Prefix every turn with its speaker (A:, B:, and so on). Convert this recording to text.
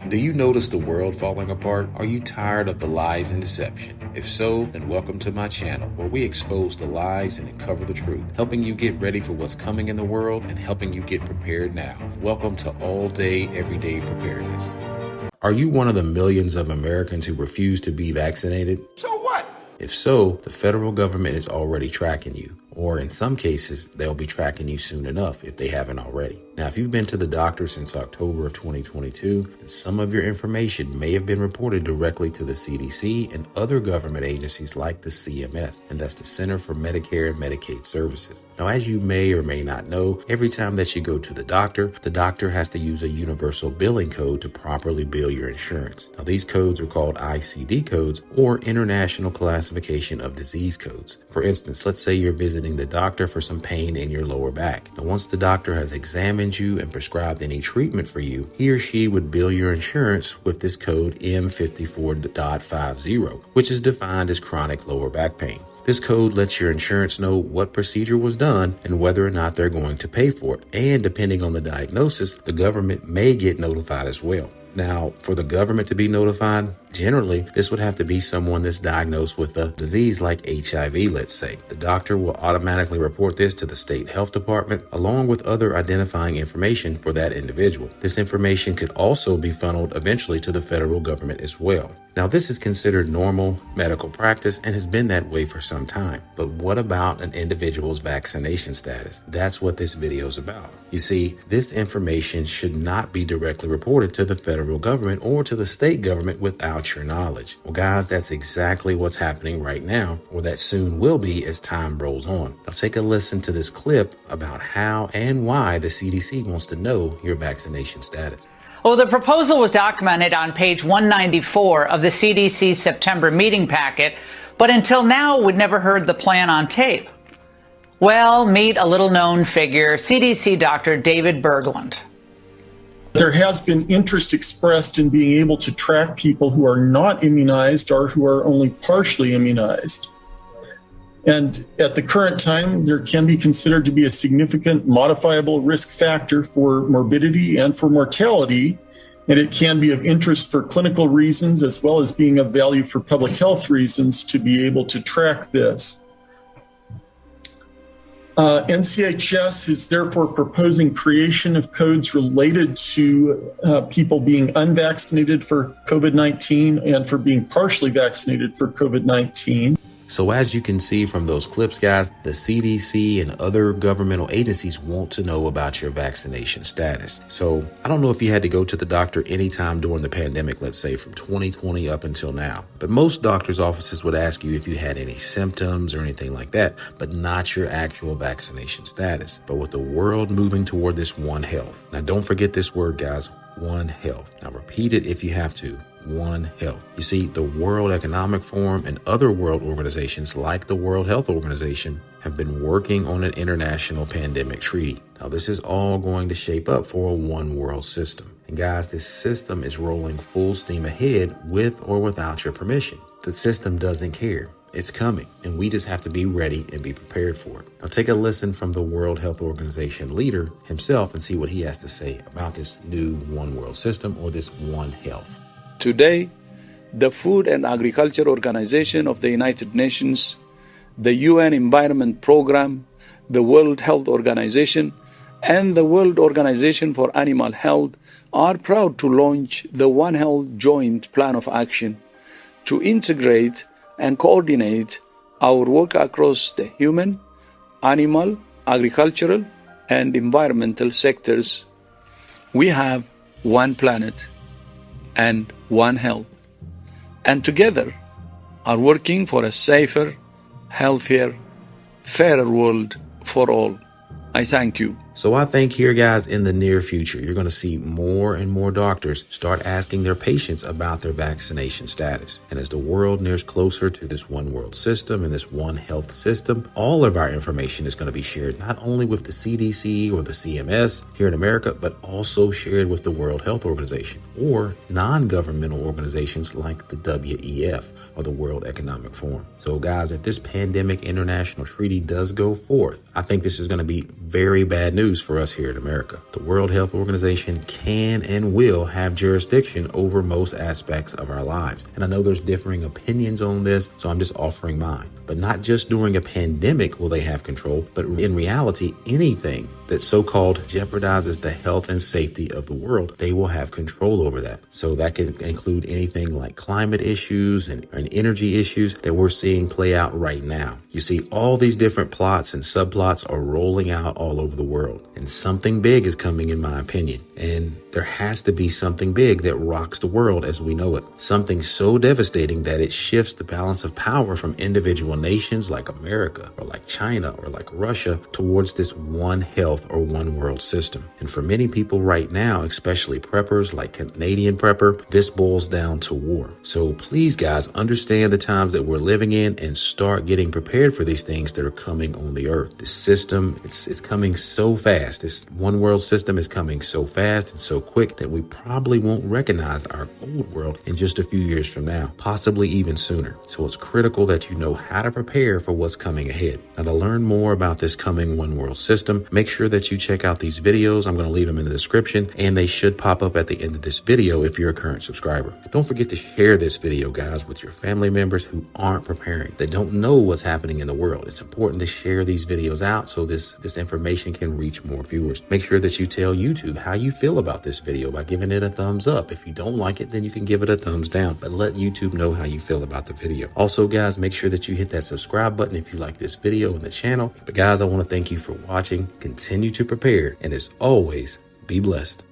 A: Do you notice the world falling apart? Are you tired of the lies and deception? If so, then welcome to my channel, where we expose the lies and uncover the truth, helping you get ready for what's coming in the world and helping you get prepared now. Welcome to All Day, Everyday Preparedness. Are you one of the millions of Americans who refuse to be vaccinated?
B: So what?
A: If so, the federal government is already tracking you, or in some cases, they'll be tracking you soon enough if they haven't already. Now, if you've been to the doctor since October of 2022, then some of your information may have been reported directly to the CDC and other government agencies like the CMS, and that's the Center for Medicare and Medicaid Services. Now, as you may or may not know, every time that you go to the doctor has to use a universal billing code to properly bill your insurance. Now, these codes are called ICD codes, or International Classification of Disease Codes. For instance, let's say you're visiting the doctor for some pain in your lower back. Now, once the doctor has examined you and prescribed any treatment for you, he or she would bill your insurance with this code M54.50, which is defined as chronic lower back pain. This code lets your insurance know what procedure was done and whether or not they're going to pay for it. And depending on the diagnosis, the government may get notified as well. Now, for the government to be notified, generally, this would have to be someone that's diagnosed with a disease like HIV, let's say. The doctor will automatically report this to the state health department, along with other identifying information for that individual. This information could also be funneled eventually to the federal government as well. Now, this is considered normal medical practice and has been that way for some time. But what about an individual's vaccination status? That's what this video is about. You see, this information should not be directly reported to the federal government or to the state government without your knowledge. Well, guys, that's exactly what's happening right now, or that soon will be as time rolls on. Now, take a listen to this clip about how and why the CDC wants to know your vaccination status.
C: Well, the proposal was documented on page 194 of the CDC's September meeting packet, but until now, we'd never heard the plan on tape. Well, meet a little-known figure, CDC Dr. David Bergland.
D: There has been interest expressed in being able to track people who are not immunized or who are only partially immunized. And at the current time, there can be considered to be a significant modifiable risk factor for morbidity and for mortality. And it can be of interest for clinical reasons as well as being of value for public health reasons to be able to track this. NCHS is therefore proposing creation of codes related to people being unvaccinated for COVID-19 and for being partially vaccinated for COVID-19.
A: So as you can see from those clips, guys, the CDC and other governmental agencies want to know about your vaccination status. So I don't know if you had to go to the doctor anytime during the pandemic, let's say from 2020 up until now, but most doctors' offices would ask you if you had any symptoms or anything like that, but not your actual vaccination status. But with the world moving toward this One Health, now don't forget this word, guys, One Health. Now repeat it if you have to. One Health. You see, the World Economic Forum and other world organizations like the World Health Organization have been working on an international pandemic treaty. Now, this is all going to shape up for a one world system. And guys, this system is rolling full steam ahead with or without your permission. The system doesn't care. It's coming, and we just have to be ready and be prepared for it. Now, take a listen from the World Health Organization leader himself and see what he has to say about this new one world system, or this One Health.
E: Today, the Food and Agriculture Organization of the United Nations, the UN Environment Programme, the World Health Organization, and the World Organization for Animal Health are proud to launch the One Health Joint Plan of Action to integrate and coordinate our work across the human, animal, agricultural, and environmental sectors. We have one planet and one health, and together are working for a safer, healthier, fairer world for all. I thank you.
A: So I think here, guys, in the near future, you're going to see more and more doctors start asking their patients about their vaccination status. And as the world nears closer to this one world system and this one health system, all of our information is going to be shared not only with the CDC or the CMS here in America, but also shared with the World Health Organization or non-governmental organizations like the WEF or the World Economic Forum. So guys, if this pandemic international treaty does go forth, I think this is going to be very bad news news for us here in America. The World Health Organization can and will have jurisdiction over most aspects of our lives. And I know there's differing opinions on this, so I'm just offering mine. But not just during a pandemic will they have control, but in reality, anything that so-called jeopardizes the health and safety of the world, they will have control over that. So that could include anything like climate issues and energy issues that we're seeing play out right now. You see, all these different plots and subplots are rolling out all over the world, and something big is coming, in my opinion. And there has to be something big that rocks the world as we know it. Something so devastating that it shifts the balance of power from individual nations like America or like China or like Russia towards this one health or one world system. And for many people right now, especially preppers like Canadian prepper, this boils down to war. So please, guys, understand the times that we're living in and start getting prepared for these things that are coming on the earth. This system, it's coming so fast. This one world system is coming so fast and so quick that we probably won't recognize our old world in just a few years from now, possibly even sooner. So it's critical that you know how to prepare for what's coming ahead. Now, to learn more about this coming one world system, make sure that you check out these videos. I'm going to leave them in the description, and they should pop up at the end of this video if you're a current subscriber. Don't forget to share this video, guys, with your family members who aren't preparing, that don't know what's happening in the world. It's important to share these videos out so this information can reach more viewers. Make sure that you tell YouTube how you feel about this video by giving it a thumbs up. If you don't like it, then you can give it a thumbs down, but let YouTube know how you feel about the video. Also, guys, make sure that you hit that subscribe button if you like this video and the channel. But guys, I want to thank you for watching. Continue to prepare, and as always, be blessed.